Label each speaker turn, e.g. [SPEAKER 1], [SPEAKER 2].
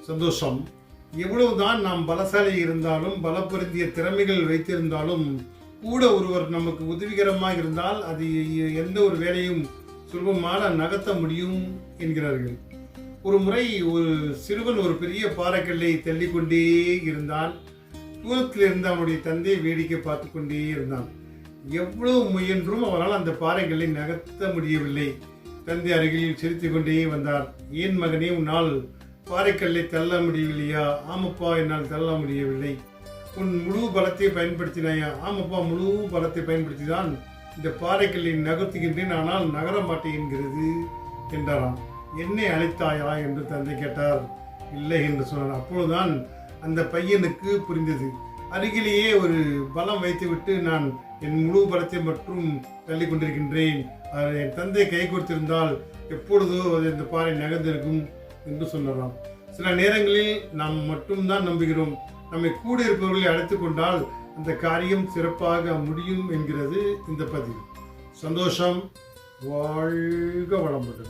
[SPEAKER 1] சந்தோஷம். எவ்வளவுதான் நாம் பலசாலி இருந்தாலும், பல பொருந்திய திறமைகள் வைத்திருந்தாலும் கூட ஒருவர் நமக்கு உதவிகரமாக இருந்தால் அது எந்த ஒரு வேலையும் சுலபமாக நகர்த்த முடியும் என்கிறார்கள். ஒரு முறை ஒரு சிறுவன் ஒரு பெரிய பாறைக்கல்லை தள்ளிக்கொண்டே இருந்தான். தூரத்தில் இருந்து அவனுடைய தந்தை வேடிக்கை பார்த்து கொண்டே இருந்தான். எவ்வளவு முயன்றும் அவரால் அந்த பாறைகளை நகர்த்த முடியவில்லை. தந்தை அருகில் சிரித்துக் கொண்டே வந்தார். ஏன் மகனே, உன்னால் பாறைக்கல்லை தள்ள முடியவில்லையா? ஆமப்பா, என்னால் தள்ள முடியவில்லை. உன் முழு பலத்தை பயன்படுத்தினாயா? ஆமப்பா, முழு பலத்தை பயன்படுத்திதான் இந்த பாறைக்கல்லை நகர்த்துகின்றேன், ஆனால் நகர மாட்டேன் என்கிறது என்றாராம். என்னை அழைத்தாயா என்று தந்தை கேட்டார். இல்லை என்று சொன்னார். அப்பொழுதுதான் அந்த பையனுக்கு புரிந்தது. அருகிலேயே ஒரு பலம் வைத்துவிட்டு நான் என் முழு பலத்தை மட்டும் தள்ளி கொண்டிருக்கின்றேன். என் தந்தை கை கொடுத்திருந்தால் எப்பொழுதோ இந்த பாறை நகர்ந்திருக்கும் என்று சொன்னாராம். சில நேரங்களில் நாம் மட்டும்தான் நம்புகிறோம். நம்மை கூட இருப்பவர்களை அழைத்து கொண்டால் அந்த காரியம் சிறப்பாக முடியும் என்கிறது இந்த பதிவு. சந்தோஷம். வாழ்க வளமுடன்.